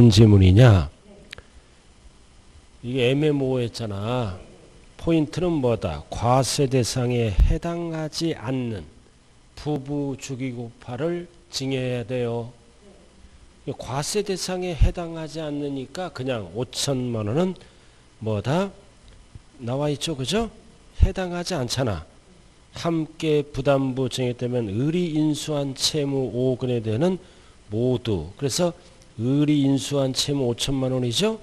무슨 지문이냐? 이게 애매모호했잖아. 포인트는 뭐다? 과세 대상에 해당하지 않는 부부 주기고파를 징해야 돼요. 과세 대상에 해당하지 않으니까 그냥 5천만 원은 뭐다? 나와 있죠. 그죠? 해당하지 않잖아. 함께 부담부 증액되면 의리 인수한 채무 5억원에 대한 모두. 그래서 의리 인수한 채무 5천만 원이죠.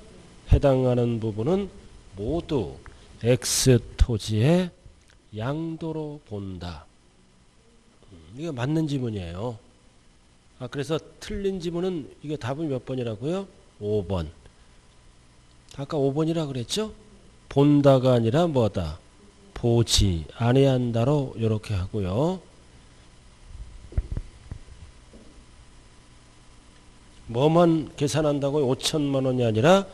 해당하는 부분은 모두 X 토지의 양도로 본다. 이거 맞는 지문이에요. 그래서 틀린 지문은 이게 답은 몇 번이라고요? 5번. 아까 5번이라 그랬죠? 본다가 아니라 뭐다? 보지 아니한다로 이렇게 하고요. 뭐만 계산한다고 5천만 원이 아니라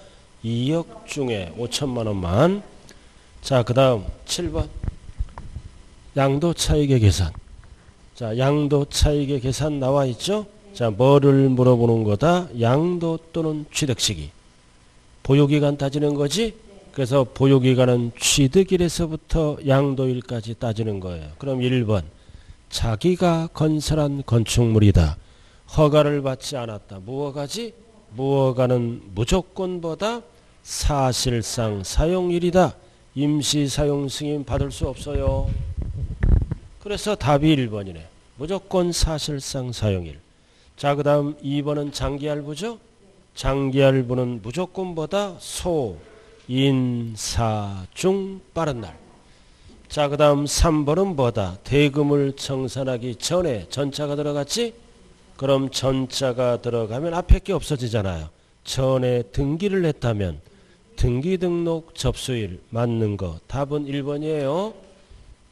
2억 중에 5천만 원만. 자, 그 다음 7번 양도 차익의 계산. 자, 양도 차익의 계산 나와 있죠? 자, 뭐를 물어보는 거다? 양도 또는 취득 시기. 보유기간 따지는 거지? 그래서 보유기간은 취득일에서부터 양도일까지 따지는 거예요. 그럼 1번 자기가 건설한 건축물이다. 허가를 받지 않았다. 무허가지? 무허가는 무조건보다 사실상 사용일이다. 임시사용 승인 받을 수 없어요. 그래서 답이 1번이네. 무조건 사실상 사용일. 자, 그 다음 2번은 장기할부죠? 장기할부는 무조건보다 소, 인, 사, 중 빠른 날. 자, 그 다음 3번은 뭐다? 대금을 청산하기 전에 전자가 들어갔지? 그럼 전자가 들어가면 앞에 게 없어지잖아요. 전에 등기를 했다면 등기등록 접수일 맞는 거. 답은 1번이에요.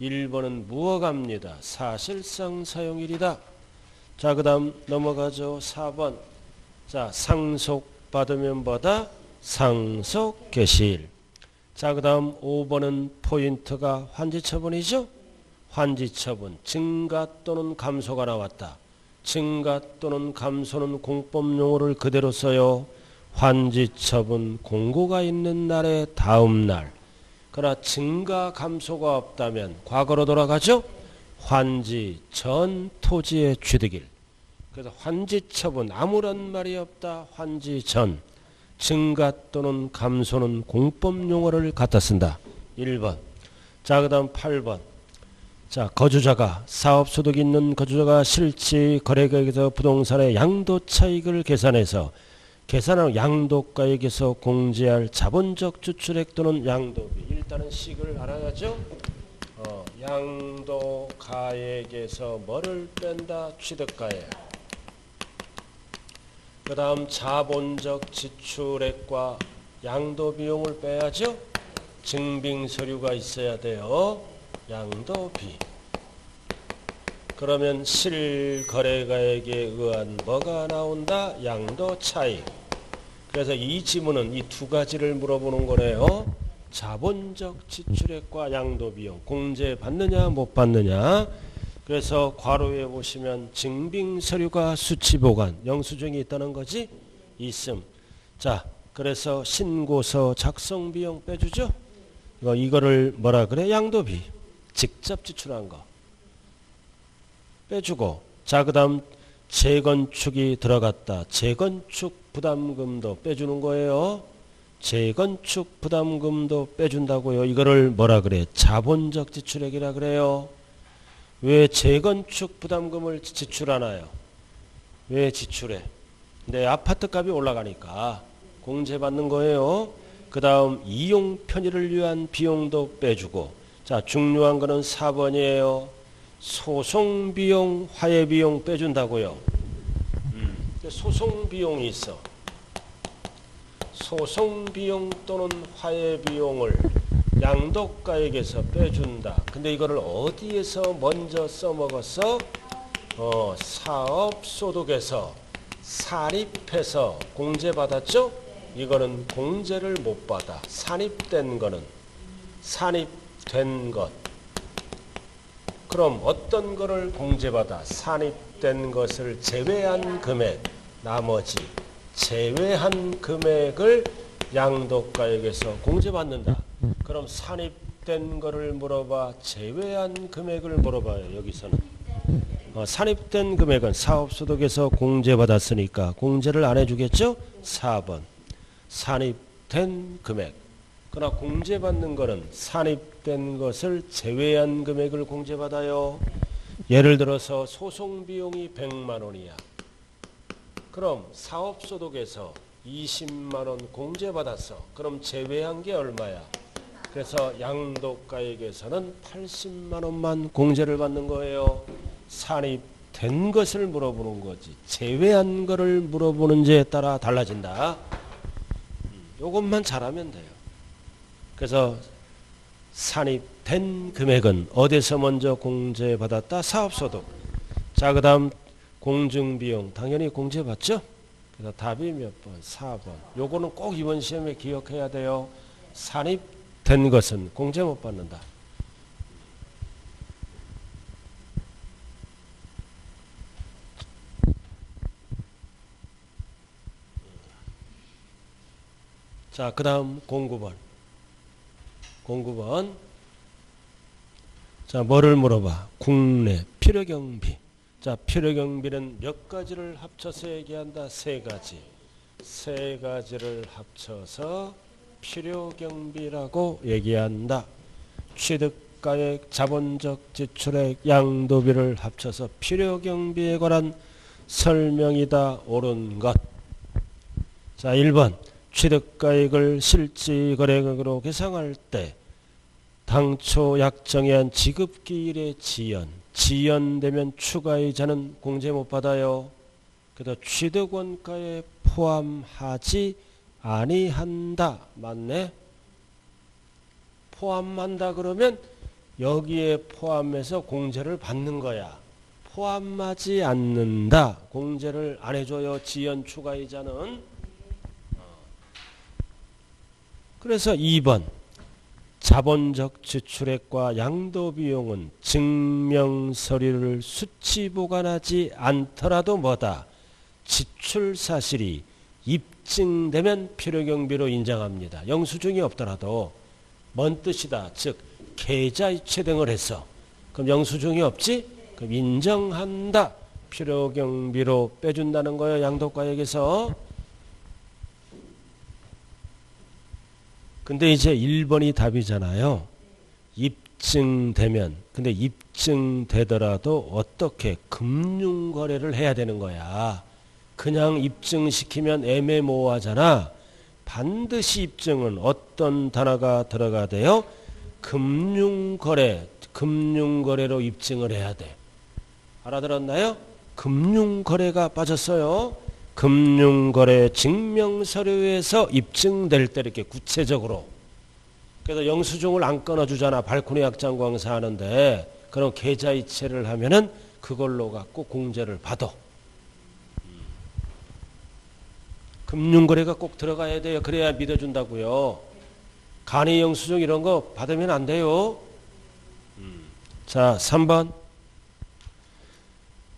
1번은 무허가입니다. 사실상 사용일이다. 자, 그 다음 넘어가죠. 4번. 자, 상속받으면 뭐다? 상속 개시일. 자, 그 다음 5번은 포인트가 환지처분이죠. 환지처분 증가 또는 감소가 나왔다. 증가 또는 감소는 공법용어를 그대로 써요. 환지처분 공고가 있는 날의 다음 날. 그러나 증가 감소가 없다면 과거로 돌아가죠. 환지 전 토지의 취득일. 그래서 환지처분 아무런 말이 없다. 환지 전. 증가 또는 감소는 공법용어를 갖다 쓴다. 1번. 자, 그 다음 8번. 자, 거주자가 사업소득 있는 거주자가 실지 거래가액에서 부동산의 양도차익을 계산해서 계산한 양도가액에서 공제할 자본적 주출액 또는 양도비. 일단은 식을 알아야죠. 양도가액에서 뭐를 뺀다? 취득가액. 그 다음 자본적 지출액과 양도비용을 빼야죠. 증빙서류가 있어야 돼요. 양도비. 그러면 실거래가액에 의한 뭐가 나온다? 양도차익. 그래서 이 지문은 이 두 가지를 물어보는 거네요. 자본적 지출액과 양도비용 공제 받느냐 못 받느냐. 그래서 괄호에 보시면 증빙서류가 수치보관 영수증이 있다는 거지. 있음. 자, 그래서 신고서 작성비용 빼주죠. 이거를 뭐라 그래? 양도비. 직접 지출한 거 빼주고. 자, 그 다음 재건축이 들어갔다. 재건축 부담금도 빼주는 거예요. 재건축 부담금도 빼준다고요. 이거를 뭐라 그래? 자본적 지출액이라 그래요. 왜 재건축 부담금을 지출하나요? 왜 지출해? 내 아파트 값이 올라가니까 공제받는 거예요. 그 다음 이용 편의를 위한 비용도 빼주고. 자, 중요한 거는 4번이에요. 소송비용, 화해비용 빼준다고요. 소송비용이 있어. 소송비용 또는 화해비용을 양도가액에서 빼준다. 근데 이거를 어디에서 먼저 써먹었어? 사업소득에서 산입해서 공제받았죠? 이거는 공제를 못 받아. 산입된 거는 산입된 것. 그럼 어떤 거를 공제받아? 산입된 것을 제외한 금액 나머지. 제외한 금액을 양도가액에서 공제받는다. 그럼 산입된 거를 물어봐, 제외한 금액을 물어봐요. 여기서는 산입된 금액은 사업소득에서 공제받았으니까 공제를 안 해주겠죠? 4번 산입된 금액. 그러나 공제받는 거는 산입된 것을 제외한 금액을 공제받아요. 예를 들어서 소송비용이 100만 원이야. 그럼 사업소득에서 20만 원 공제받았어. 그럼 제외한 게 얼마야? 그래서 양도가액에서는 80만 원만 공제를 받는 거예요. 산입된 것을 물어보는 거지. 제외한 거를 물어보는지에 따라 달라진다. 요것만 잘하면 돼요. 그래서 산입된 금액은 어디서 먼저 공제받았다? 사업소득. 자, 그 다음 공증비용 당연히 공제받죠? 그래서 답이 몇 번? 4번. 요거는 꼭 이번 시험에 기억해야 돼요. 산입된 것은 공제 못 받는다. 자, 그 다음 09번. 09번. 자, 뭐를 물어봐? 국내 필요경비. 자, 필요경비는 몇 가지를 합쳐서 얘기한다? 세 가지. 세 가지를 합쳐서 필요경비라고 얘기한다. 취득가액, 자본적 지출액, 양도비를 합쳐서 필요경비에 관한 설명이다. 옳은 것. 자, 1번. 취득가액을 실지거래액으로 계상할 때 당초 약정한 지급기일의 지연되면 추가이자는 공제 못 받아요. 그래서 취득원가에 포함하지 아니한다. 맞네? 포함한다 그러면 여기에 포함해서 공제를 받는 거야. 포함하지 않는다. 공제를 안 해줘요. 지연 추가이자는. 그래서 2번 자본적 지출액과 양도비용은 증명서류를 수치 보관하지 않더라도 뭐다? 지출사실이 입증되면 필요경비로 인정합니다. 영수증이 없더라도 뭔 뜻이다? 즉 계좌이체 등을 해서 그럼 영수증이 없지? 그럼 인정한다. 필요경비로 빼준다는 거예요. 양도가액에서. 근데 이제 1번이 답이잖아요. 입증되면. 근데 입증되더라도 어떻게 금융거래를 해야 되는 거야. 그냥 입증시키면 애매모호하잖아. 반드시 입증은 어떤 단어가 들어가야 돼요? 금융거래로 입증을 해야 돼. 알아들었나요? 금융거래가 빠졌어요. 금융거래 증명서류에서 입증될 때 이렇게 구체적으로. 그래서 영수증을 안 끊어주잖아. 발코니 약장광사 하는데. 그럼 계좌이체를 하면은 그걸로 갖고 공제를 받아. 금융거래가 꼭 들어가야 돼요. 그래야 믿어준다고요. 간이 영수증 이런 거 받으면 안 돼요. 자, 3번.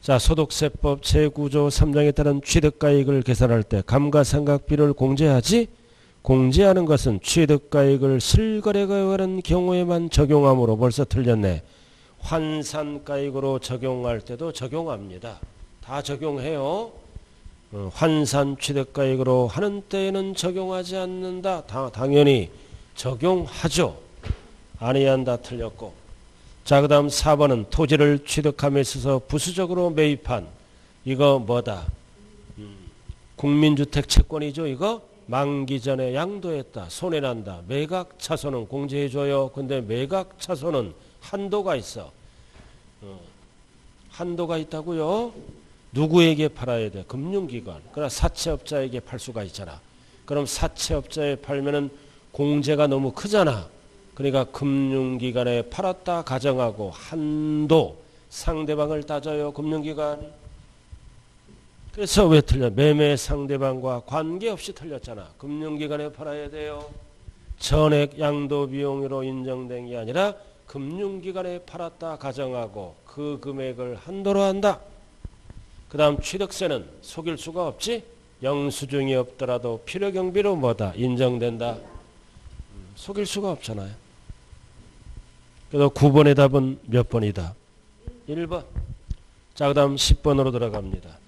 자, 소득세법 제9조 3장에 따른 취득가액을 계산할 때 감가상각비를 공제하지? 공제하는 것은 취득가액을 실거래가 관한 경우에만 적용하므로 벌써 틀렸네. 환산가액으로 적용할 때도 적용합니다. 다 적용해요. 환산 취득가액으로 하는 때에는 적용하지 않는다. 당연히 적용하죠. 아니한다. 틀렸고. 자, 그 다음 4번은 토지를 취득함에 있어서 부수적으로 매입한 이거 뭐다? 국민주택 채권이죠. 이거 만기 전에 양도했다. 손해난다. 매각 차손은 공제해줘요. 근데 매각 차손은 한도가 있어. 한도가 있다고요. 누구에게 팔아야 돼? 금융기관. 그러나 사채업자에게 팔 수가 있잖아. 그럼 사채업자에 팔면은 공제가 너무 크잖아. 그러니까 금융기관에 팔았다 가정하고 한도 상대방을 따져요. 금융기관. 그래서 왜 틀려? 매매 상대방과 관계없이 틀렸잖아. 금융기관에 팔아야 돼요. 전액 양도비용으로 인정된 게 아니라 금융기관에 팔았다 가정하고 그 금액을 한도로 한다. 그 다음 취득세는 속일 수가 없지. 영수증이 없더라도 필요경비로 뭐다? 인정된다. 속일 수가 없잖아요. 그래서 9번의 답은 몇 번이다? 1번. 자, 그 다음 10번으로 들어갑니다.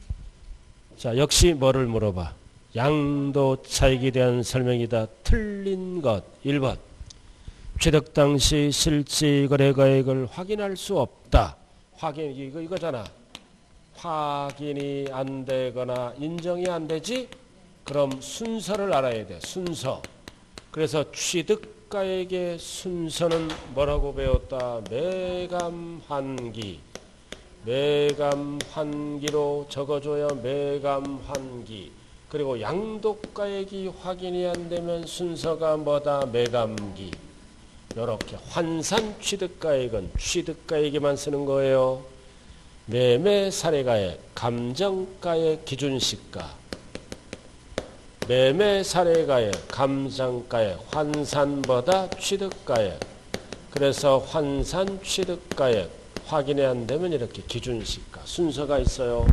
자, 역시 뭐를 물어봐? 양도 차익에 대한 설명이다. 틀린 것. 1번. 취득 당시 실질 거래가액을 확인할 수 없다. 확인, 이거잖아. 확인이 안 되거나 인정이 안 되지? 그럼 순서를 알아야 돼. 순서. 그래서 취득가액의 순서는 뭐라고 배웠다? 매감환기. 매감환기로 적어줘야 매감환기. 그리고 양도가액이 확인이 안 되면 순서가 뭐다? 매감기. 이렇게 환산 취득가액은 취득가액에만 쓰는 거예요. 매매 사례가액, 감정가액, 기준시가. 매매 사례가액, 감정가액, 환산보다 취득가액. 그래서 환산 취득가액 확인이 안 되면 이렇게 기준시가 순서가 있어요.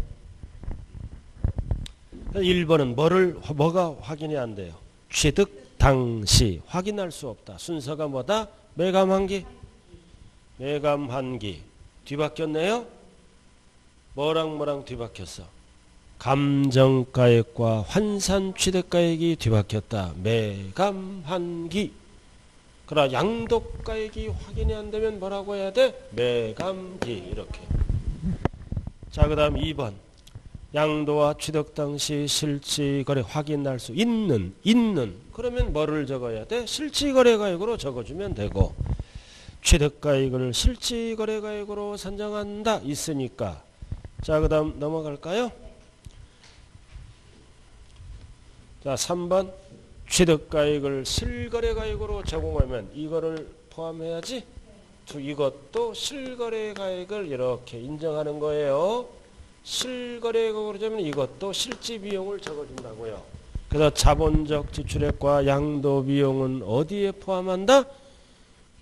1번은 뭐가 확인이 안 돼요? 취득 당시 확인할 수 없다. 순서가 뭐다? 매감환기. 매감환기. 뒤바뀌었네요? 뭐랑 뒤바뀌었어? 감정가액과 환산 취득가액이 뒤바뀌었다. 매감환기. 그러나 양도가액이 확인이 안 되면 뭐라고 해야 돼? 매감기. 이렇게. 자, 그 다음 2번. 양도와 취득 당시 실질거래 확인할 수 있는. 그러면 뭐를 적어야 돼? 실질거래가액으로 적어주면 되고, 취득가액을 실질거래가액으로 산정한다. 있으니까. 자, 그 다음 넘어갈까요? 자, 3번. 취득가액을 실거래가액으로 제공하면 이거를 포함해야지. 이것도 실거래가액을 이렇게 인정하는 거예요. 실거래가액으로 되면 이것도 실지비용을 적어준다고요. 그래서 자본적 지출액과 양도비용은 어디에 포함한다?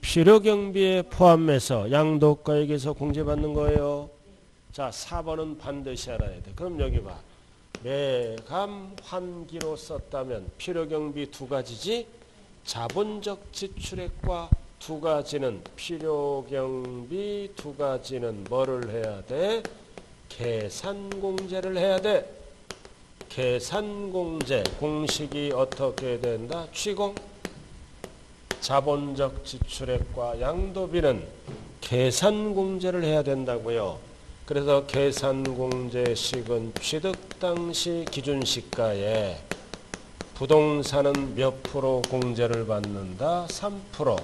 필요경비에 포함해서 양도가액에서 공제받는 거예요. 자, 4번은 반드시 알아야 돼. 그럼 여기 봐. 매감환기로 썼다면 필요경비 두 가지지. 자본적 지출액과 두 가지는 필요경비 두 가지는 뭐를 해야 돼? 계산공제를 해야 돼. 계산공제 공식이 어떻게 된다? 취공. 자본적 지출액과 양도비는 계산공제를 해야 된다고요. 그래서 계산공제식은 취득 당시 기준시가에 부동산은 몇 프로 공제를 받는다? 3%.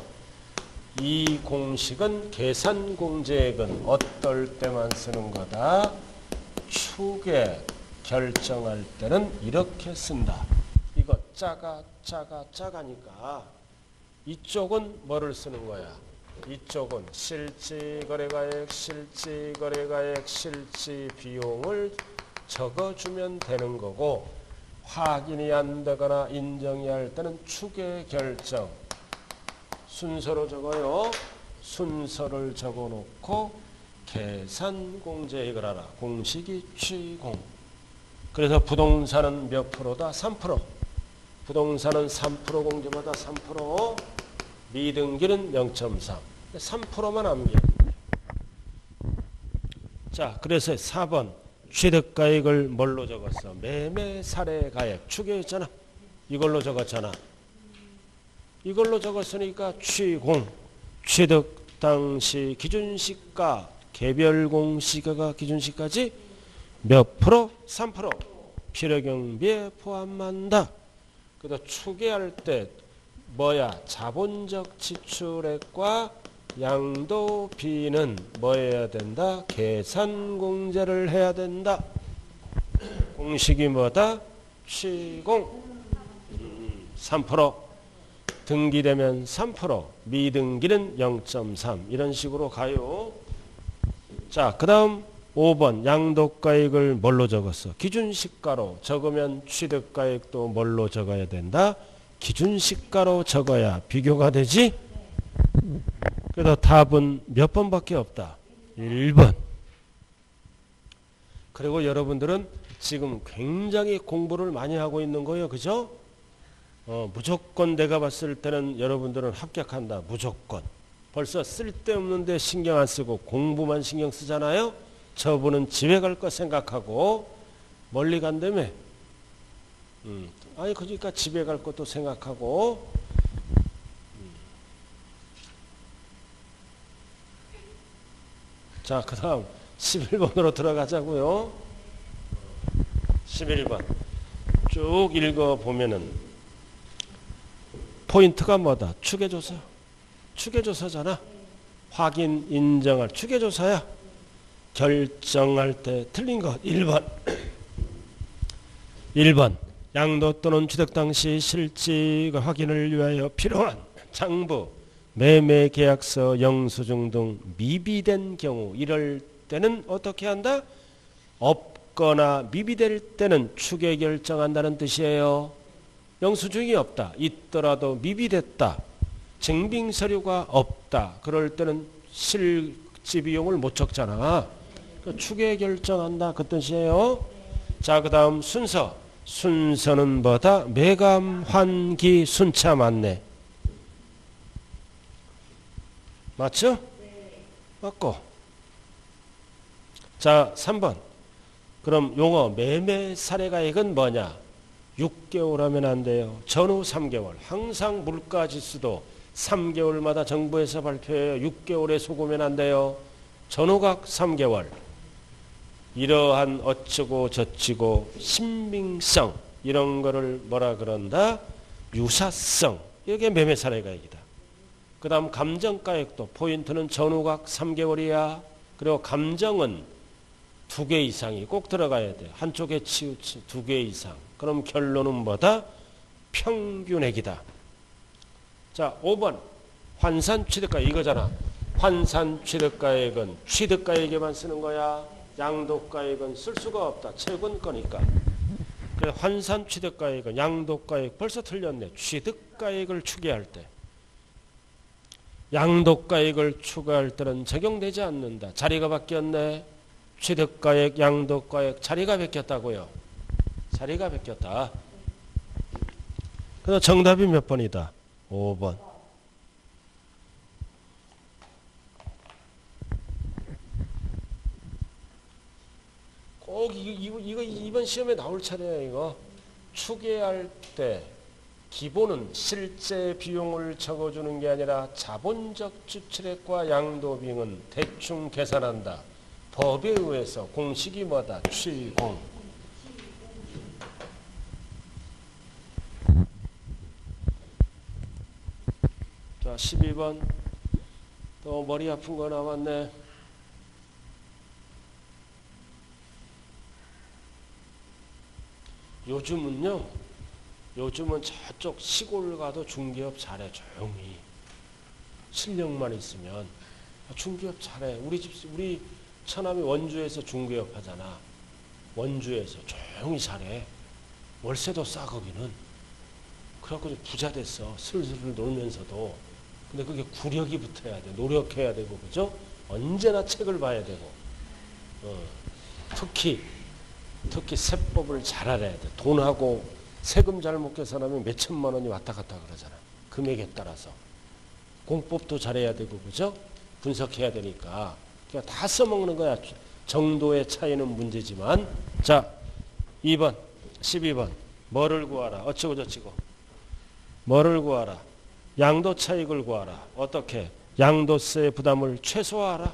이 공식은 계산공제액은 어떨 때만 쓰는 거다? 추계 결정할 때는 이렇게 쓴다. 이거 짜가니까 이쪽은 뭐를 쓰는 거야? 이쪽은 실지거래가액, 실지비용을 적어주면 되는 거고, 확인이 안 되거나 인정이 할 때는 추계 결정 순서로 적어요. 순서를 적어놓고 계산공제액을 알아. 공식이 취공. 그래서 부동산은 몇 프로다? 3%. 부동산은 3% 공제받아 3%. 미등기는 0.3. 3%만 암기해. 자, 그래서 4번 취득가액을 뭘로 적었어? 매매 사례가액. 추계했잖아. 이걸로 적었잖아. 이걸로 적었으니까 취공. 취득 당시 기준시가, 개별공시가가 기준시가지 몇 프로? 3%. 필요경비에 포함한다. 그래서 추계할 때 뭐야? 자본적 지출액과 양도비는 뭐 해야 된다? 계산공제를 해야 된다. 공식이 뭐다? 취공. 3%. 등기되면 3%. 미등기는 0.3. 이런 식으로 가요. 자, 그 다음 5번 양도가액을 뭘로 적었어? 기준시가로 적으면 취득가액도 뭘로 적어야 된다? 기준시가로 적어야 비교가 되지? 그래서 답은 몇 번밖에 없다. 1번. 그리고 여러분들은 지금 굉장히 공부를 많이 하고 있는 거예요. 그죠? 무조건 내가 봤을 때는 여러분들은 합격한다. 무조건. 벌써 쓸데없는데 신경 안 쓰고 공부만 신경 쓰잖아요. 저분은 집에 갈 거 생각하고 멀리 간다며. 아니 그러니까 집에 갈 것도 생각하고. 자, 그 다음 11번으로 들어가자고요. 11번 쭉 읽어보면은 포인트가 뭐다? 추계조사. 추계조사잖아. 확인, 인정할 추계조사야. 결정할 때 틀린 것 1번. 1번 양도 또는 취득 당시 실직 확인을 위하여 필요한 장부, 매매계약서, 영수증 등 미비된 경우 이럴 때는 어떻게 한다? 없거나 미비될 때는 추계 결정한다는 뜻이에요. 영수증이 없다. 있더라도 미비됐다. 증빙서류가 없다. 그럴 때는 실지 비용을 못 적잖아. 추계 결정한다. 그 뜻이에요. 자, 그 다음 순서. 순서는 뭐다? 매감, 환기, 순차 맞네. 맞죠? 맞고. 자, 3번. 그럼 용어 매매 사례가액은 뭐냐? 6개월 하면 안 돼요. 전후 3개월. 항상 물가지수도 3개월마다 정부에서 발표해요. 6개월에 속으면 안 돼요. 전후각 3개월. 이러한 어쩌고 저쩌고 신빙성 이런 거를 뭐라 그런다? 유사성. 이게 매매 사례가액이다. 그 다음 감정가액도 포인트는 전후각 3개월이야. 그리고 감정은 2개 이상이 꼭 들어가야 돼. 한쪽에 치우치 2개 이상. 그럼 결론은 뭐다? 평균액이다. 자, 5번 환산 취득가액 이거잖아. 환산 취득가액은 취득가액에만 쓰는 거야. 양도가액은 쓸 수가 없다. 최근 거니까. 그래서 환산 취득가액은 양도가액 벌써 틀렸네. 취득가액을 추계할 때. 양도가액을 추가할 때는 적용되지 않는다. 자리가 바뀌었네. 취득가액, 양도가액 자리가 바뀌었다고요. 자리가 바뀌었다. 그래서 정답이 몇 번이다? 5번. 꼭 이거 이번 시험에 나올 차례야. 이거 추계할 때 기본은 실제 비용을 적어주는 게 아니라 자본적 지출액과 양도비용은 대충 계산한다. 법에 의해서 공식이 뭐다? 취공. 자, 12번. 또 머리 아픈 거 나왔네. 요즘은 저쪽 시골 가도 중개업 잘해. 조용히 실력만 있으면 중개업 잘해. 우리 처남이 원주에서 중개업 하잖아. 원주에서 조용히 잘해. 월세도 싸 거기는. 그래갖고 부자 됐어. 슬슬 놀면서도. 근데 그게 구력이 붙어야 돼. 노력해야 되고, 그죠? 언제나 책을 봐야 되고. 특히 세법을 잘 알아야 돼. 돈하고 세금 잘못 계산하면 몇 천만 원이 왔다 갔다 그러잖아. 금액에 따라서. 공법도 잘해야 되고, 그죠? 분석해야 되니까. 그러니까 다 써먹는 거야. 정도의 차이는 문제지만. 자, 2번, 12번. 뭐를 구하라? 어쩌고 저쩌고. 뭐를 구하라? 양도 차익을 구하라. 어떻게? 양도세 부담을 최소화하라.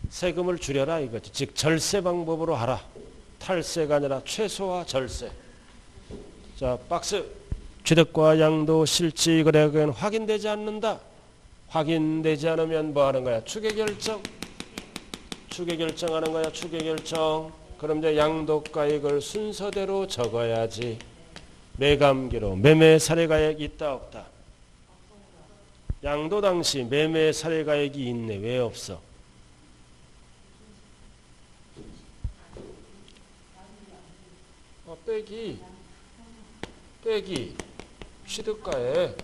세금을 줄여라 이거지. 즉 절세 방법으로 하라. 탈세가 아니라 최소화 절세. 자, 박스. 취득과 양도 실지 거래액은 확인되지 않는다. 확인되지 않으면 뭐 하는 거야? 추계 결정. 추계 결정하는 거야. 추계 결정. 그럼 이제 양도가액을 순서대로 적어야지. 매감기로 매매 사례가액 있다 없다? 양도 당시 매매 사례가액이 있네. 왜 없어? 빼기 취득가액.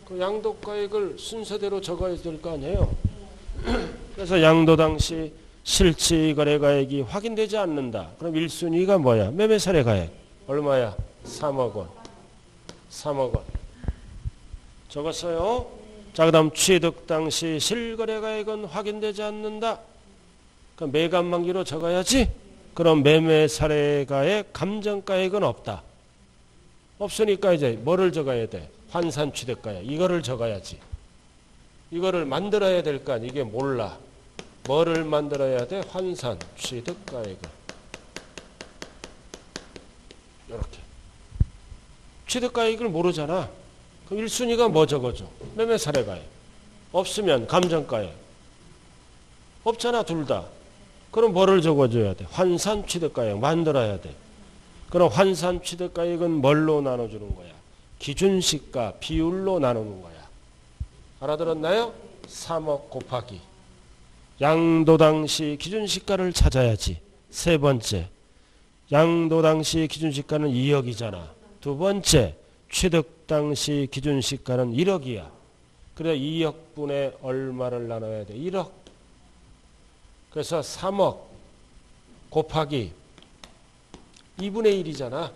그 양도가액을 순서대로 적어야 될 거 아니에요. 그래서 양도 당시 실질거래가액이 확인되지 않는다. 그럼 1순위가 뭐야? 매매사례가액. 얼마야? 3억 원. 3억 원. 적었어요? 자, 그 다음 취득 당시 실거래가액은 확인되지 않는다. 그럼 매감만기로 적어야지. 그럼 매매사례가액, 감정가액은 없다. 없으니까 이제 뭐를 적어야 돼? 환산취득가액. 이거를 적어야지. 이거를 만들어야 될 거 아니야. 이게 몰라. 뭐를 만들어야 돼? 환산취득가액을. 이렇게. 취득가액을 모르잖아. 그럼 1순위가 뭐 적어줘? 매매사례가액. 없으면 감정가액. 없잖아, 둘 다. 그럼 뭐를 적어줘야 돼? 환산취득가액 만들어야 돼. 그럼 환산취득가액은 뭘로 나눠주는 거야? 기준시가 비율로 나누는 거야. 알아들었나요? 3억 곱하기 양도 당시 기준시가를 찾아야지. 세 번째, 양도 당시 기준시가는 2억이잖아. 두 번째, 취득 당시 기준시가는 1억이야. 그래 2억분의 얼마를 나눠야 돼? 1억. 그래서 3억 곱하기 2분의 1이잖아.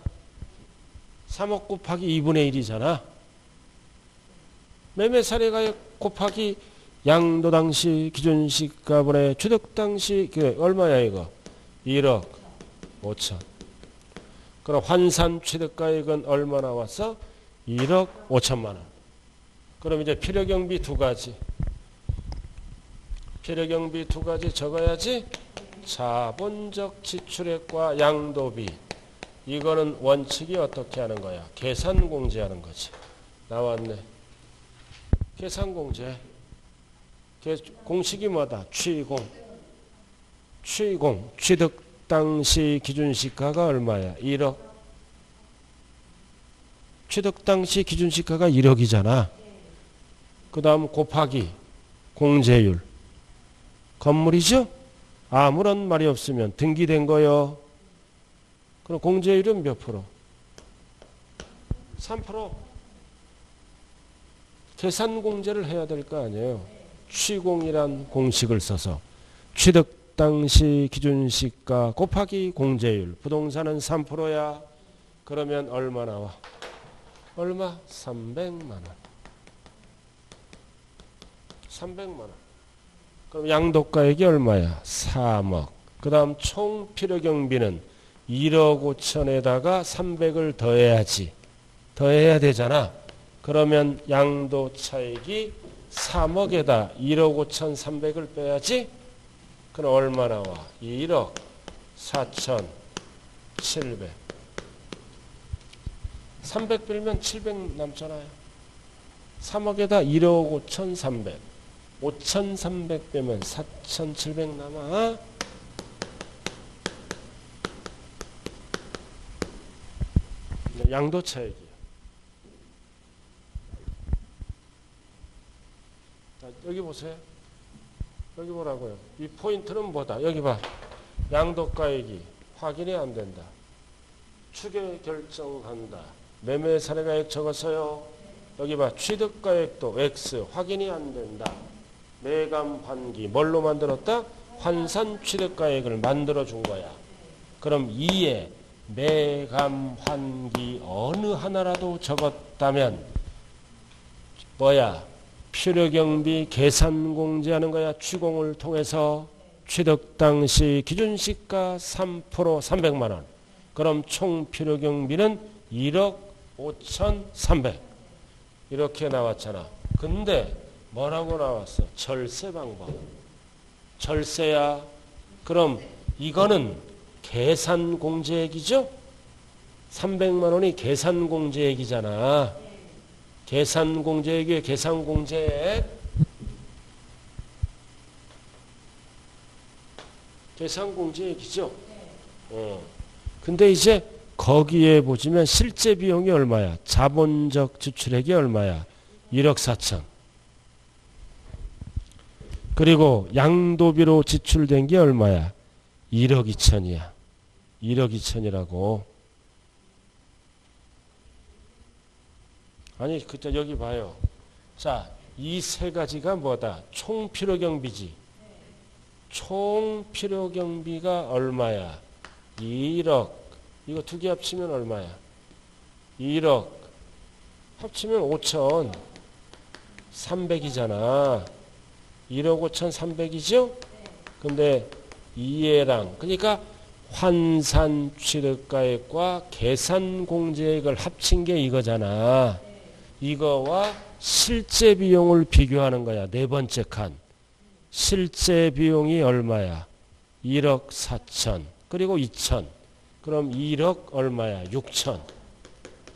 3억 곱하기 2분의 1이잖아. 매매사례가액 곱하기 양도 당시 기준시가분의 취득 당시 얼마야 이거? 1억 5천. 그럼 환산 취득가액은 얼마 나왔어? 1억 5천만 원. 그럼 이제 필요경비 두 가지. 필요경비 두 가지 적어야지. 자본적 지출액과 양도비. 이거는 원칙이 어떻게 하는 거야? 계산공제하는 거지. 나왔네. 계산공제. 공식이 뭐다? 취공. 취공. 취득 당시 기준시가가 얼마야? 1억. 취득 당시 기준시가가 1억이잖아. 그 다음 곱하기 공제율. 건물이죠? 아무런 말이 없으면 등기된 거요. 그럼 공제율은 몇 프로? 3%. 계산공제를 해야 될 거 아니에요. 취공이란 공식을 써서 취득 당시 기준시가 곱하기 공제율. 부동산은 3%야. 그러면 얼마 나와? 얼마? 300만 원. 300만 원. 그럼 양도가액이 얼마야? 3억. 그 다음 총 필요경비는 1억 5천에다가 300을 더해야지. 더해야 되잖아. 그러면 양도 차익이 3억에다 1억 5천 300을 빼야지. 그럼 얼마 나와? 1억 4천 700. 300 빼면 700 남잖아요. 3억에다 1억 5천 300. 5,300 빼면 4,700 남아. 양도 차익이야. 자, 여기 보세요. 여기 보라고요. 이 포인트는 뭐다? 여기 봐. 양도가액이 확인이 안 된다. 추계 결정한다. 매매 사례가액 적었어요. 여기 봐. 취득가액도 X 확인이 안 된다. 매감 환기 뭘로 만들었다? 환산 취득가액을 만들어 준 거야. 그럼 2에 매감 환기 어느 하나라도 적었다면 뭐야? 필요경비 계산 공제하는 거야. 취공을 통해서 취득 당시 기준시가 3% 300만 원. 그럼 총 필요경비는 1억 5,300. 이렇게 나왔잖아. 근데 뭐라고 나왔어? 절세 방법. 절세야. 그럼 이거는 계산 공제액이죠? 300만 원이 계산 공제액이잖아. 계산 공제액이 계산 공제액. 계산 공제액이죠? 근데 이제 거기에 보시면 실제 비용이 얼마야? 자본적 지출액이 얼마야? 1억 4천. 그리고 양도비로 지출된 게 얼마야? 1억 2천이야. 1억 2천이라고. 아니, 그때 여기 봐요. 자, 이 세 가지가 뭐다? 총 필요경비지. 총 필요 경비가 얼마야? 1억. 이거 두 개 합치면 얼마야? 1억. 합치면 5,300이잖아. 1억 5,300이죠? 근데 이해랑, 그러니까 환산 취득가액과 계산 공제액을 합친 게 이거잖아. 이거와 실제 비용을 비교하는 거야. 네 번째 칸. 실제 비용이 얼마야? 1억 4천. 그리고 2천. 그럼 1억 얼마야? 6천.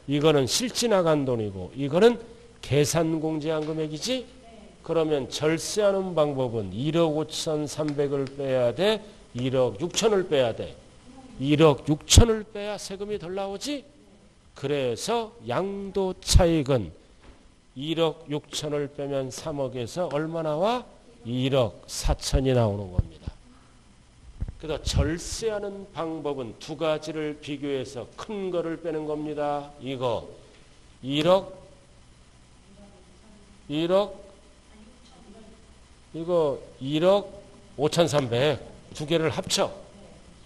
이거는 실지 나간 돈이고 이거는 계산 공제한 금액이지? 그러면 절세하는 방법은 1억 5,300을 빼야 돼? 1억 6천을 빼야 돼? 1억 6천을 빼야 세금이 덜 나오지? 그래서 양도 차익은 1억 6천을 빼면 3억에서 얼마 나와? 1억 4천이 나오는 겁니다. 그래서 절세하는 방법은 두 가지를 비교해서 큰 거를 빼는 겁니다. 이거 1억 이거 1억 5,300 두 개를 합쳐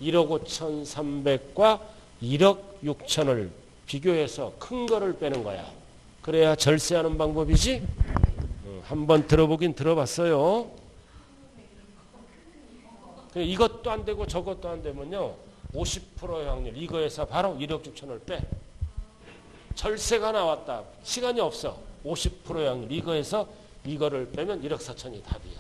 1억 5,300과 1억 6천을 비교해서 큰 거를 빼는 거야. 그래야 절세하는 방법이지? 한번 들어보긴 들어봤어요. 이것도 안 되고 저것도 안 되면요 50%의 확률 이거에서 바로 1억 6천을 빼. 절세가 나왔다. 시간이 없어. 50%의 확률 이거에서 이거를 빼면 1억 4천이 답이야.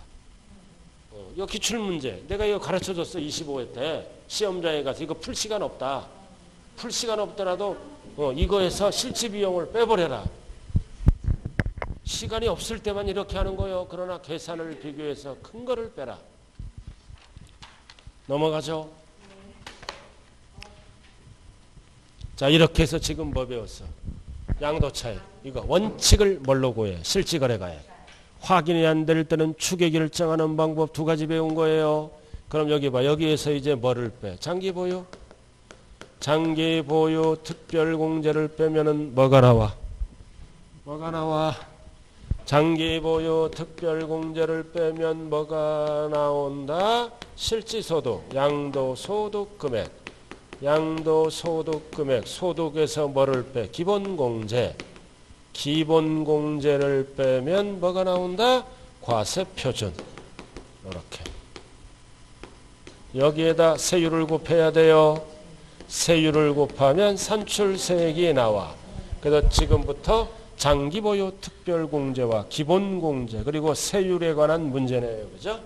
이거 기출문제. 내가 이거 가르쳐줬어. 25회 때. 시험장에 가서 이거 풀 시간 없다. 풀 시간 없더라도 이거에서 실지 비용을 빼버려라. 시간이 없을 때만 이렇게 하는 거예요. 그러나 계산을 비교해서 큰 거를 빼라. 넘어가죠. 자, 이렇게 해서 지금 뭐 배웠어? 양도차익. 이거 원칙을 뭘로 구해? 실지거래가액. 확인이 안 될 때는 추계 결정하는 방법 두 가지 배운 거예요. 그럼 여기 봐. 여기에서 이제 뭐를 빼? 장기보유. 장기보유 특별공제를 빼면은 뭐가 나와? 뭐가 나와? 장기보유 특별공제를 빼면 뭐가 나온다? 실지소득, 양도소득금액. 양도소득금액, 소득에서 뭐를 빼? 기본공제. 기본공제를 빼면 뭐가 나온다? 과세표준. 이렇게. 여기에다 세율을 곱해야 돼요. 세율을 곱하면 산출세액이 나와. 그래서 지금부터 장기보유 특별공제와 기본공제 그리고 세율에 관한 문제네요. 그죠?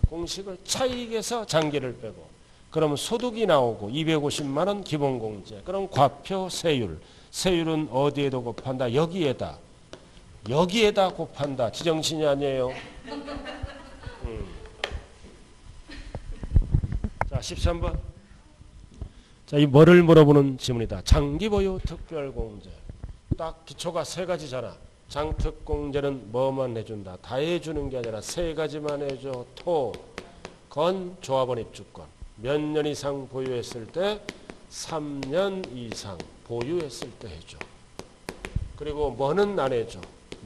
공식을 차익에서 장기를 빼고 그러면 소득이 나오고 250만 원 기본공제. 그럼 과표 세율. 세율은 어디에도 곱한다? 여기에다. 여기에다 곱한다. 지정신이 아니에요. 자, 13번. 자, 이 뭐를 물어보는 질문이다. 장기보유 특별공제. 딱 기초가 세 가지잖아. 장특공제는 뭐만 해준다? 다 해주는 게 아니라 세 가지만 해줘. 토, 건, 조합원 입주권. 몇 년 이상 보유했을 때? 3년 이상 보유했을 때 해줘. 그리고 뭐는 안 해줘?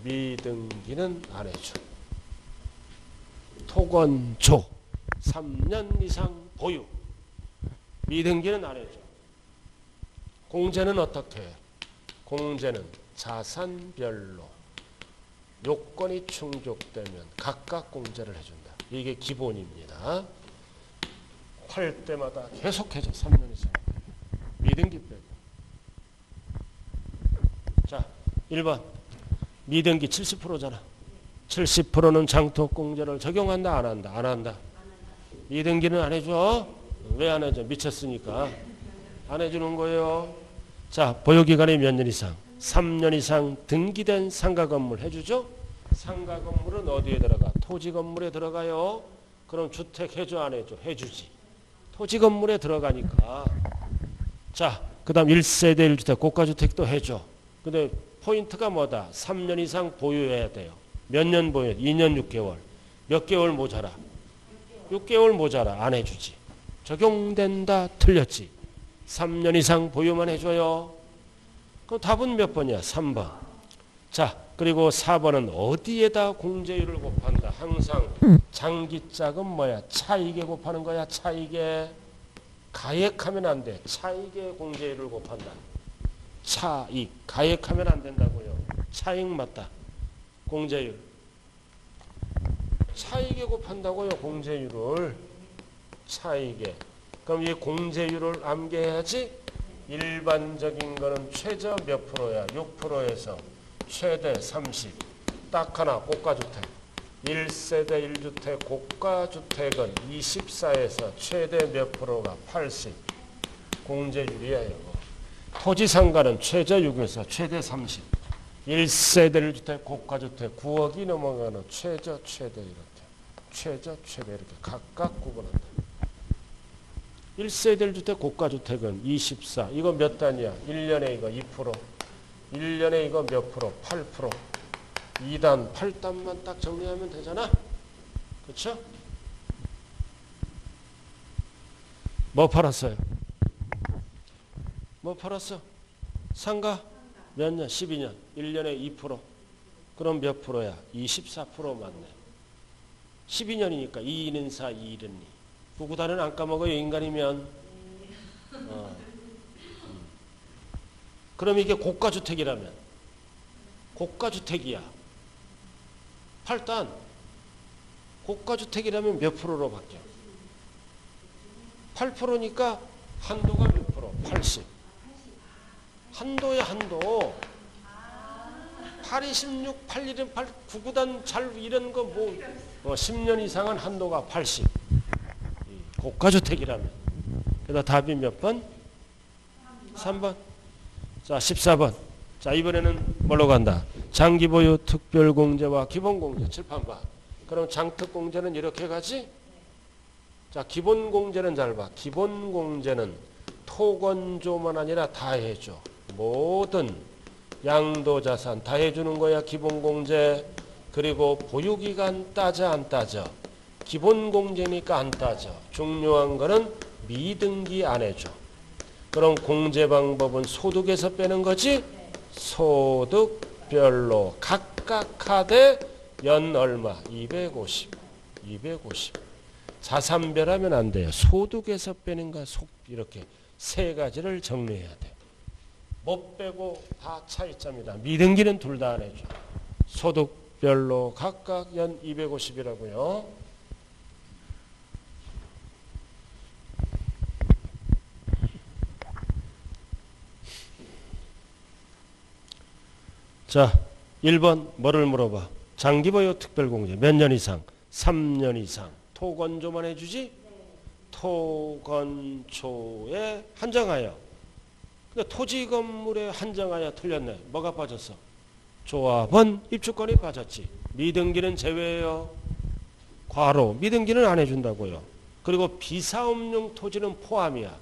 미등기는 안 해줘. 토건조 3년 이상 보유. 미등기는 안 해줘. 공제는 어떻게 해? 공제는 자산별로 요건이 충족되면 각각 공제를 해준다. 이게 기본입니다. 할 때마다 계속 해줘. 3년 이상. 미등기 빼고. 자, 1번. 미등기 70%잖아. 70%는 장토공제를 적용한다, 안 한다? 안 한다. 미등기는 안 해줘. 왜 안 해줘? 미쳤으니까. 안 해주는 거예요. 자, 보유기간이 몇 년 이상? 3년 이상 등기된 상가건물 해주죠? 상가건물은 어디에 들어가? 토지건물에 들어가요. 그럼 주택 해줘, 안 해줘? 해주지. 토지건물에 들어가니까. 자, 그 다음 1세대 1주택 고가주택도 해줘. 근데 포인트가 뭐다? 3년 이상 보유해야 돼요. 몇 년 보유? 2년 6개월. 몇 개월 모자라? 6개월 모자라. 안 해주지. 적용된다. 틀렸지. 3년 이상 보유만 해줘요. 그럼 답은 몇 번이야? 3번. 자, 그리고 4번은 어디에다 공제율을 곱한다? 항상 장기짝은 뭐야? 차익에 곱하는 거야. 차익에. 가액하면 안 돼. 차익에 공제율을 곱한다. 차익. 가액하면 안 된다고요. 차익 맞다. 공제율. 차익에 곱한다고요. 공제율을. 차익에. 그럼 이 공제율을 암기해야지. 일반적인 거는 최저 몇 프로야? 6%에서 최대 30. 딱 하나 고가주택. 1세대 1주택 고가주택은 24에서 최대 몇 프로가 80. 공제율이야 이거. 토지상가는 최저 6에서 최대 30. 1세대 1주택 고가주택 9억이 넘어가는 최저 최대 이렇게. 최저 최대 이렇게 각각 구분한다. 1세대 1주택 고가주택은 24. 이거 몇 단이야? 1년에 이거 2%. 1년에 이거 몇 프로? 8%. 2단, 8단만 딱 정리하면 되잖아. 그렇죠? 뭐 팔았어요? 뭐 팔았어? 상가? 몇 년? 12년. 1년에 2%. 그럼 몇 프로야? 24% 맞네. 12년이니까 2는 4, 2는 2. 구구단은 안 까먹어요. 인간이면. 그럼 이게 고가주택이라면. 고가주택이야. 8단. 고가주택이라면 몇 프로로 바뀌어? 8%니까 한도가 몇 프로? 80. 한도야 한도. 8, 26, 8, 1은 8, 9구단 잘 이런 거 뭐 10년 이상은 한도가 80. 고가주택이라면. 그래서 답이 몇 번? 3번. 자, 14번. 자, 이번에는 뭘로 간다? 장기보유 특별공제와 기본공제. 칠판 봐. 그럼 장특공제는 이렇게 가지? 자, 기본공제는 잘 봐. 기본공제는 토건조만 아니라 다 해줘. 모든 양도자산 다 해주는 거야. 기본공제. 그리고 보유기간 따져 안 따져? 기본공제니까 안 따져. 중요한 거는 미등기 안 해줘. 그럼 공제 방법은 소득에서 빼는 거지? 소득별로 각각 하되 연 얼마? 250. 250. 자산별하면 안 돼요. 소득에서 빼는 거 이렇게 세 가지를 정리해야 돼. 못 빼고 다 차이점이다. 미등기는 둘 다 안 해줘. 소득별로 각각 연 250이라고요. 자, 1번 뭐를 물어봐? 장기보유 특별공제 몇 년 이상? 3년 이상. 토건조만 해주지? 토건조에 한정하여. 근데 토지 건물에 한정하여 틀렸네. 뭐가 빠졌어? 조합원 입주권이 빠졌지. 미등기는 제외예요. 과로. 미등기는 안 해준다고요. 그리고 비사업용 토지는 포함이야.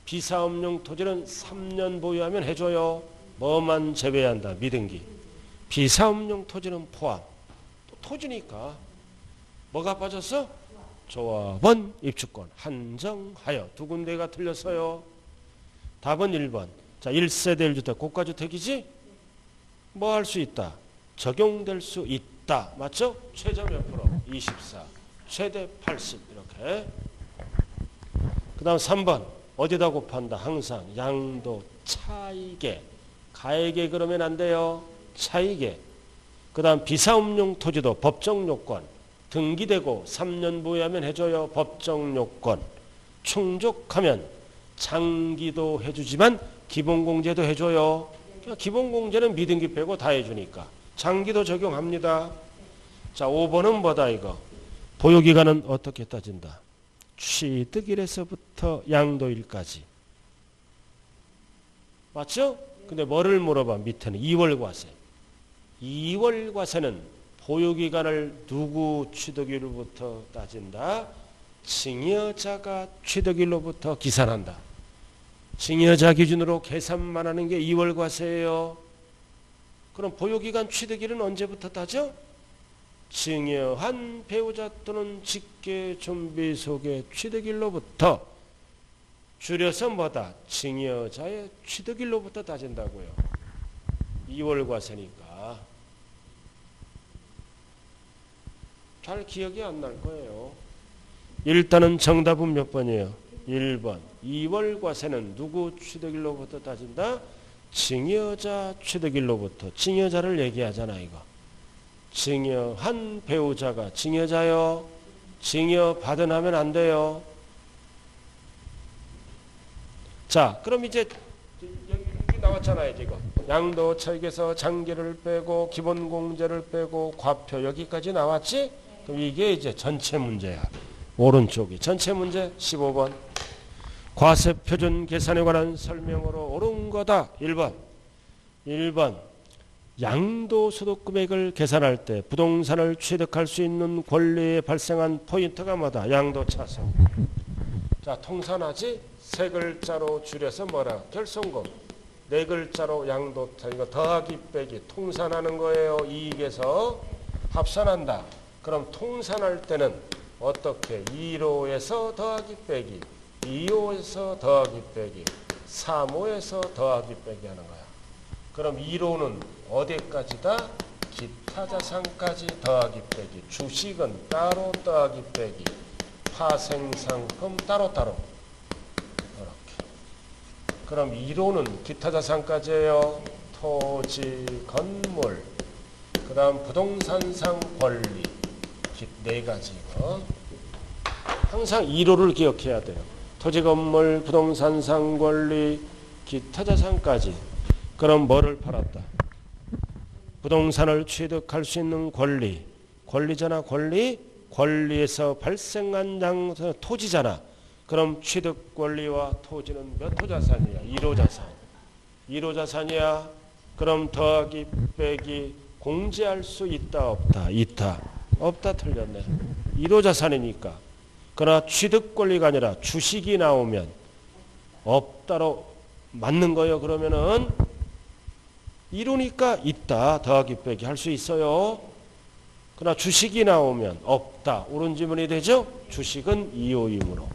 비사업용 토지는 3년 보유하면 해줘요. 뭐만 제외한다. 미등기. 비사업용 토지는 포함. 또 토지니까 뭐가 빠졌어? 조합원 입주권 한정하여. 두 군데가 틀렸어요. 답은 1번. 자, 1세대 1주택 고가주택이지? 뭐 할 수 있다? 적용될 수 있다. 맞죠? 최저 몇 프로? 24. 최대 80. 이렇게. 그 다음 3번. 어디다 곱한다? 항상 양도 차익에. 가액에 그러면 안 돼요. 차익에. 그 다음 비사업용 토지도 법정 요건. 등기되고 3년 보유하면 해줘요. 법정 요건. 충족하면 장기도 해주지만 기본공제도 해줘요. 기본공제는 미등기 빼고 다 해주니까. 장기도 적용합니다. 자, 5번은 뭐다 이거? 보유기간은 어떻게 따진다? 취득일에서부터 양도일까지. 맞죠? 근데 뭐를 물어봐? 밑에는 2월 과세. 2월 과세는 보유기간을 누구 취득일로부터 따진다? 증여자가 취득일로부터 기산한다. 증여자 기준으로 계산만 하는 게 2월 과세예요. 그럼 보유기간 취득일은 언제부터 따져? 증여한 배우자 또는 직계존비속의 취득일로부터. 줄여서 뭐다? 증여자의 취득일로부터 따진다고요. 2월 과세니까. 잘 기억이 안 날 거예요. 일단은 정답은 몇 번이에요? 1번. 2월 과세는 누구 취득일로부터 따진다? 증여자 취득일로부터. 증여자를 얘기하잖아 이거. 증여한 배우자가 증여자요. 증여받은 하면 안 돼요. 자, 그럼 이제 여기 나왔잖아요 지금. 양도차익에서 장기를 빼고 기본공제를 빼고 과표 여기까지 나왔지? 그럼 이게 이제 전체 문제야. 오른쪽이 전체 문제 15번. 과세표준 계산에 관한 설명으로 옳은 거다. 1번. 1번. 양도소득 금액을 계산할 때 부동산을 취득할 수 있는 권리에 발생한 포인트가 뭐다? 양도차손. 자, 통산하지? 세 글자로 줄여서 뭐라? 결손금. 네 글자로 양도차. 이거 더하기 빼기 통산하는 거예요. 이익에서 합산한다. 그럼 통산할 때는 어떻게? 2호에서 더하기 빼기, 2호에서 더하기 빼기, 3호에서 더하기 빼기 하는 거야. 그럼 1호는 어디까지다? 기타 자산까지 더하기 빼기, 주식은 따로 더하기 빼기, 파생상품 따로따로. 이렇게. 그럼 1호는 기타 자산까지예요. 토지, 건물, 그 다음 부동산상 권리, 네 가지. 항상 1호를 기억해야 돼요. 토지, 건물, 부동산상 권리, 기타 자산까지. 그럼 뭐를 팔았다? 부동산을 취득할 수 있는 권리. 권리잖아, 권리. 권리에서 발생한 토지잖아. 그럼 취득 권리와 토지는 몇 호 자산이야? 1호 자산. 1호 자산이야. 그럼 더하기 빼기 공제할 수 있다 없다? 있다. 없다. 틀렸네. 1호 자산이니까. 그러나 취득 권리가 아니라 주식이 나오면 없다로 맞는 거예요. 그러면은 1호니까 있다. 더하기 빼기 할 수 있어요. 그러나 주식이 나오면 없다. 옳은 지문이 되죠? 주식은 2호이므로.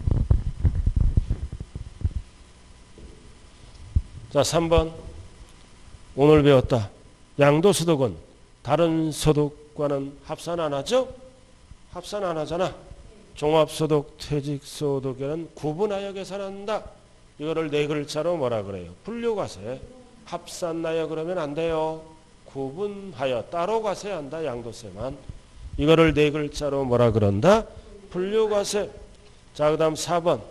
자, 3번. 오늘 배웠다. 양도소득은 다른 소득과는 합산 안 하죠? 합산 안 하잖아. 종합소득, 퇴직소득에는 구분하여 계산한다. 이거를 네 글자로 뭐라 그래요? 분류과세. 합산하여 그러면 안 돼요. 구분하여 따로 과세한다. 양도세만. 이거를 네 글자로 뭐라 그런다? 분류과세. 자, 그 다음 4번.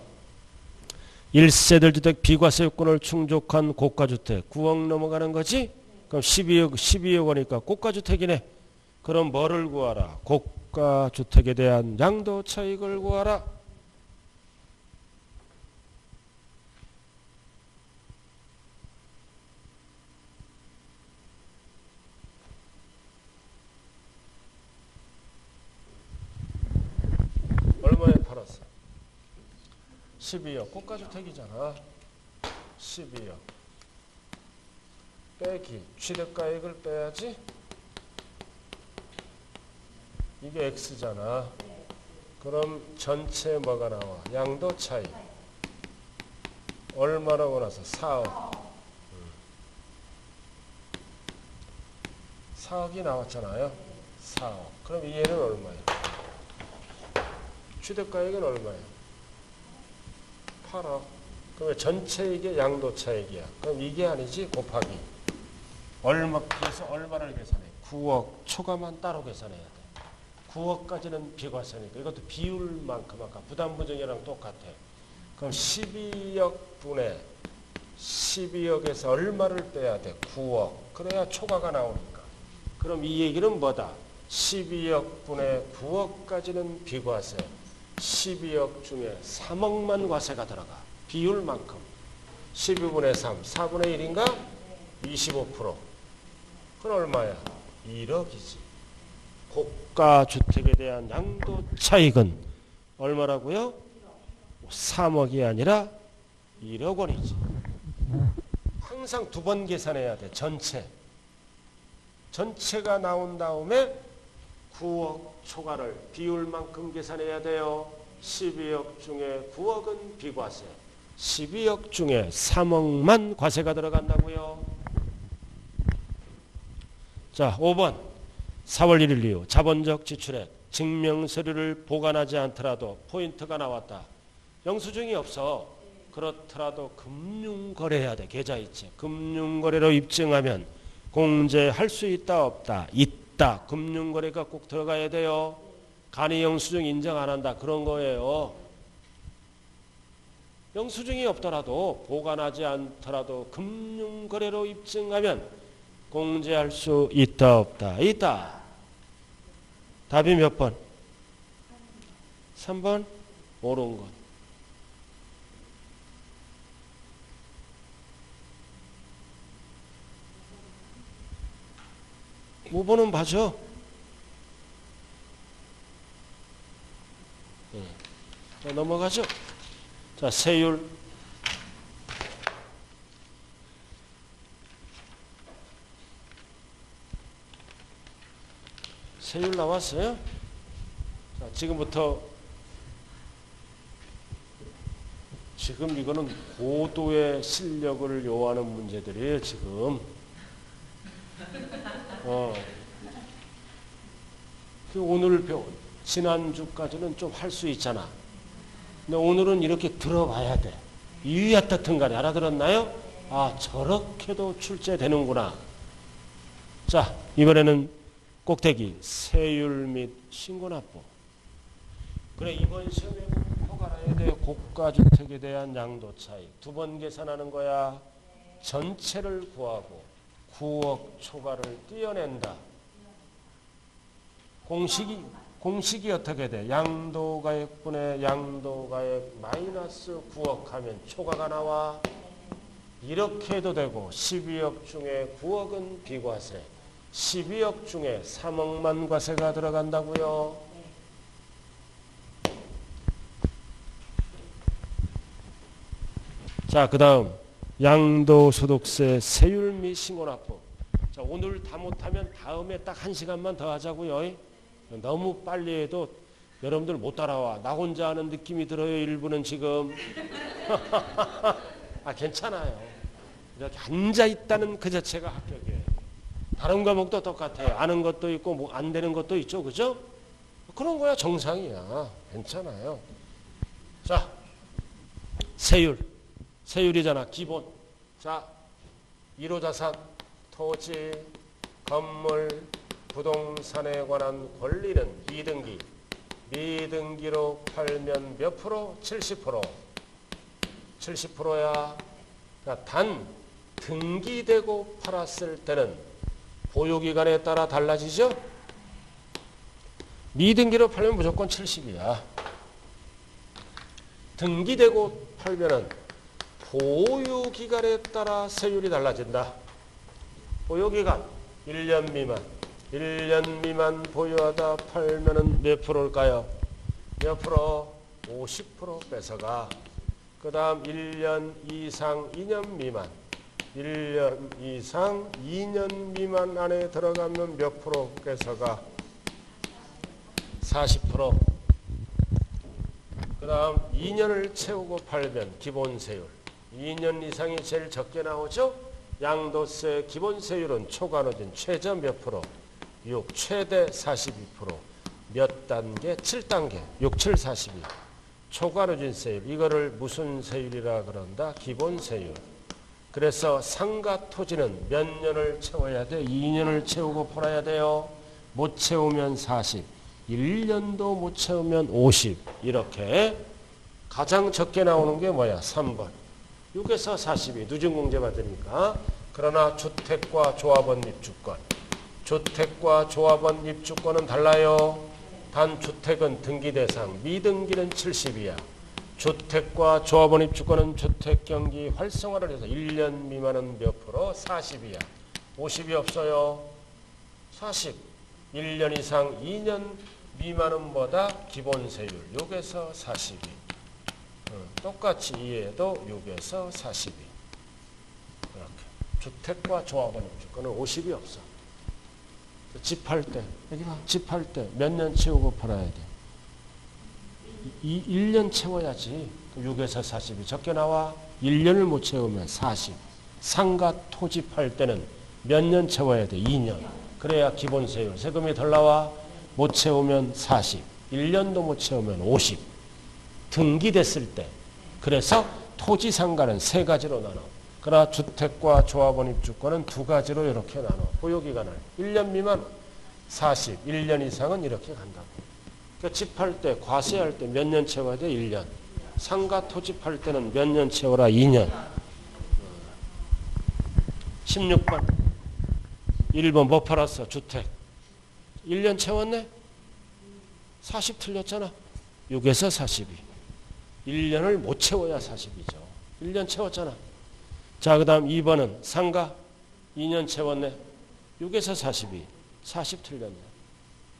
1세대 주택 비과세 요건을 충족한 고가주택 9억 넘어가는 거지? 그럼 12억 원이니까 고가주택이네. 그럼 뭐를 구하라? 고가주택에 대한 양도차익을 구하라. 얼마에 팔았어? 12억. 고가주택이잖아. 12억. 빼기. 취득가액을 빼야지. 이게 X잖아. 그럼 전체 뭐가 나와? 양도차익. 얼마라고 나서? 4억. 4억이 나왔잖아요. 4억. 그럼 이 얘는 얼마예요? 취득가액은 얼마예요? 8억. 그러면 전체 이게 양도차익이야. 그럼 이게 아니지? 곱하기. 얼마에서 얼마를 계산해? 9억 초과만 따로 계산해야 돼. 9억까지는 비과세니까. 이것도 비율만큼 아까 부담부정이랑 똑같아. 그럼 12억 분의 12억에서 얼마를 빼야 돼? 9억. 그래야 초과가 나오니까. 그럼 이 얘기는 뭐다? 12억 분의 9억까지는 비과세. 12억 중에 3억만 과세가 들어가. 비율만큼. 12분의 3, 4분의 1인가? 25%. 그건 얼마야? 1억이지. 고가주택에 대한 양도차익은 얼마라고요? 3억이 아니라 1억 원이지. 항상 두 번 계산해야 돼. 전체. 전체가 나온 다음에 9억 초과를 비율만큼 계산해야 돼요. 12억 중에 9억은 비과세. 12억 중에 3억만 과세가 들어간다고요. 자, 5번. 4월 1일 이후 자본적 지출액 증명서류를 보관하지 않더라도 포인트가 나왔다. 영수증이 없어. 그렇더라도 금융거래해야 돼. 계좌이체. 금융거래로 입증하면 공제할 수 있다 없다. 있다. 금융거래가 꼭 들어가야 돼요. 간이 영수증 인정 안 한다. 그런 거예요. 영수증이 없더라도 보관하지 않더라도 금융거래로 입증하면 공제할 수 있다 없다. 있다. 답이 몇 번? 3번? 옳은 것. 5번은 봐줘. 자, 넘어가죠. 자, 세율. 세율 나왔어요? 자, 지금부터 지금 이거는 고도의 실력을 요하는 문제들이에요, 지금. 오늘 지난주까지는 좀 할 수 있잖아. 근데 오늘은 이렇게 들어봐야 돼. 이유야타튼 간에 알아들었나요? 아, 저렇게도 출제되는구나. 자, 이번에는 꼭대기 세율 및 신고납부. 그래, 이번 시험에 꼭 알아야 돼요. 고가주택에 대한 양도 차익. 2번 계산하는 거야. 전체를 구하고 9억 초과를 띄어낸다. 공식이 어떻게 돼? 양도가액분의 양도가액 마이너스 9억 하면 초과가 나와. 이렇게 해도 되고 12억 중에 9억은 비과세. 12억 중에 3억만 과세가 들어간다고요. 자, 그 다음 양도소득세 세율 및 신고납부. 자, 오늘 다 못하면 다음에 딱 1시간만 더 하자고요. 너무 빨리 해도 여러분들 못 따라와. 나 혼자 하는 느낌이 들어요. 일부는 지금. 아, 괜찮아요. 이렇게 앉아있다는 그 자체가 합격이에요. 다른 과목도 똑같아요. 아는 것도 있고 뭐 안 되는 것도 있죠. 그죠? 그런 거야 정상이야. 괜찮아요. 자, 세율. 세율이잖아. 기본. 자, 1호자산, 토지, 건물, 부동산에 관한 권리는 미등기. 미등기로 팔면 몇 프로? 70%. 70%야. 그러니까 단 등기되고 팔았을 때는 보유기간에 따라 달라지죠? 미등기로 팔면 무조건 70이야. 등기되고 팔면은 보유기간에 따라 세율이 달라진다. 보유기간 1년 미만. 1년 미만 보유하다 팔면은 몇 프로일까요? 몇 프로? 50% 뺏어가. 그 다음 1년 이상 2년 미만. 1년 이상 2년 미만 안에 들어가면 몇 프로 뺏어가? 40%. 그 다음 2년을 채우고 팔면 기본세율. 2년 이상이 제일 적게 나오죠? 양도세 기본세율은 초과노진 최저 몇 프로? 6, 최대 42%. 몇 단계? 7단계. 6, 7, 42. 초과노진세율. 이거를 무슨 세율이라 그런다? 기본세율. 그래서 상가 토지는 몇 년을 채워야 돼? 2년을 채우고 팔아야 돼요. 못 채우면 40. 1년도 못 채우면 50. 이렇게 가장 적게 나오는 게 뭐야? 3번. 6에서 42. 누진공제 받으니까. 그러나 주택과 조합원 입주권. 주택과 조합원 입주권은 달라요. 단 주택은 등기 대상, 미등기는 70이야. 주택과 조합원 입주권은 주택경기 활성화를 해서 1년 미만은 몇 프로? 40이야. 50이 없어요. 40. 1년 이상 2년 미만은 뭐다? 기본세율. 6에서 42. 똑같이 이해해도 6에서 42. 이렇게. 주택과 조합원 입주권은 50이 없어. 집 팔 때, 여기 봐. 집 팔 때 몇 년 채우고 팔아야 돼? 1년 채워야지. 6에서 40이 적게 나와. 1년을 못 채우면 40. 상가 토지 팔 때는 몇 년 채워야 돼? 2년. 그래야 기본세율. 세금이 덜 나와. 못 채우면 40, 1년도 못 채우면 50. 등기됐을 때. 그래서 토지 상가는 세 가지로 나눠. 그러나 주택과 조합원 입주권은 두 가지로 이렇게 나눠. 보유기간을 1년 미만 40, 1년 이상은 이렇게 간다고. 그러니까 집 팔 때, 과세할 때 몇 년 채워야 돼? 1년. 상가 토지 팔 때는 몇 년 채워라? 2년. 16번. 1번 뭐 팔았어? 주택. 1년 채웠네? 40 틀렸잖아. 6에서 42. 1년을 못 채워야 40이죠. 1년 채웠잖아. 자, 그 다음 2번은 상가. 2년 채웠네. 6에서 42. 40 틀렸네.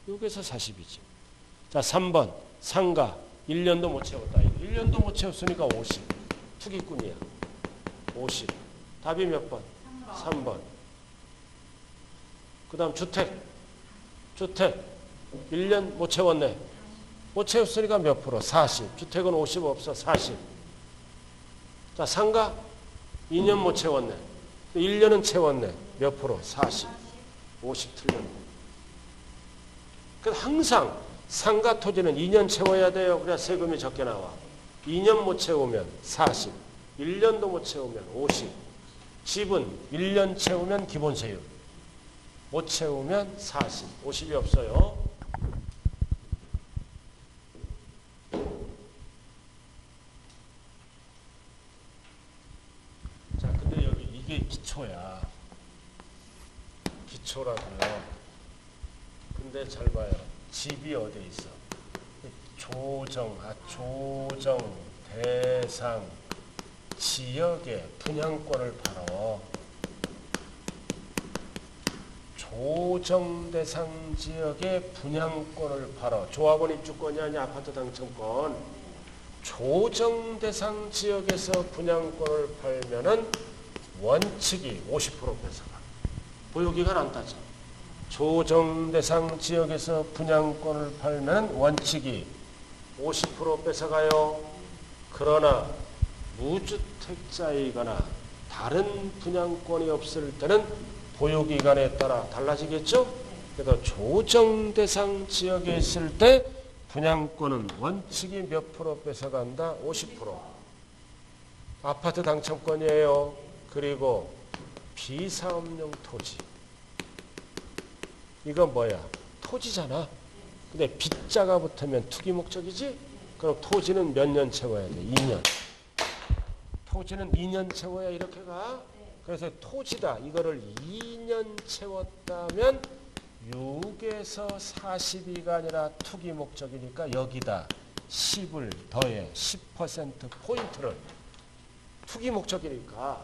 6에서 40이지. 자, 3번 상가. 1년도 못 채웠다. 1년도 못 채웠으니까 50. 투기꾼이야. 50. 답이 몇 번? 3번. 그 다음 주택. 1년 못 채웠네. 못 채웠으니까 몇 프로? 40. 주택은 50 없어. 40. 자, 상가. 2년 못 채웠네. 1년은 채웠네. 몇 프로? 40. 50 틀렸네. 그래서 항상 상가 토지는 2년 채워야 돼요. 그래야 세금이 적게 나와. 2년 못 채우면 40. 1년도 못 채우면 50. 집은 1년 채우면 기본세율. 못 채우면 40. 50이 없어요. 자, 근데 여기 이게 기초야. 기초라고요. 근데 잘 봐요. 집이 어디 있어? 조정 대상 지역의 분양권을 팔아. 조정 대상 지역의 분양권을 팔아. 조합원 입주권이 아니야. 아파트 당첨권. 조정 대상 지역에서 분양권을 팔면은 원칙이 50% 뺏어가. 보유기간 안 따져. 조정 대상 지역에서 분양권을 팔면 원칙이 50% 뺏어가요. 그러나 무주택자이거나 다른 분양권이 없을 때는 보유기간에 따라 달라지겠죠? 그래서 조정 대상 지역에 있을 때 분양권은 원칙이 몇 프로 뺏어간다? 50%. 아파트 당첨권이에요. 그리고 비사업용 토지. 이건 뭐야? 토지잖아. 근데 빚자가 붙으면 투기 목적이지? 그럼 토지는 몇 년 채워야 돼? 2년. 토지는 2년 채워야 이렇게 가. 그래서 토지다. 이거를 2년 채웠다면 6에서 42가 아니라 투기 목적이니까 여기다 10을 더해 10%포인트를 투기 목적이니까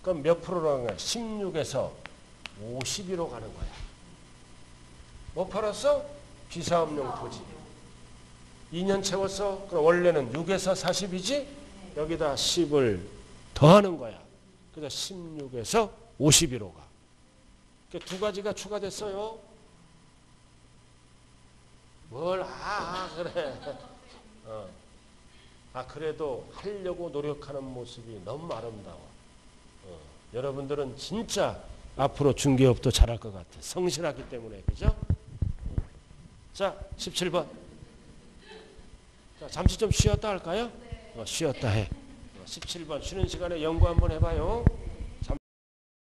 그럼 몇 프로로 가는 거야? 16에서 52로 가는 거야. 뭐 팔았어? 비사업용 토지. 2년 채웠어? 그럼 원래는 6에서 40이지? 여기다 10을 더하는 거야. 그래서 16에서 52로 가. 그러니까 두 가지가 추가됐어요. 그래. 그래도 하려고 노력하는 모습이 너무 아름다워. 여러분들은 진짜 앞으로 중개업도 잘할 것 같아. 성실하기 때문에. 그죠? 자, 17번. 자, 잠시 좀 쉬었다 할까요? 쉬었다 해. 17번 쉬는 시간에 연구 한번 해봐요.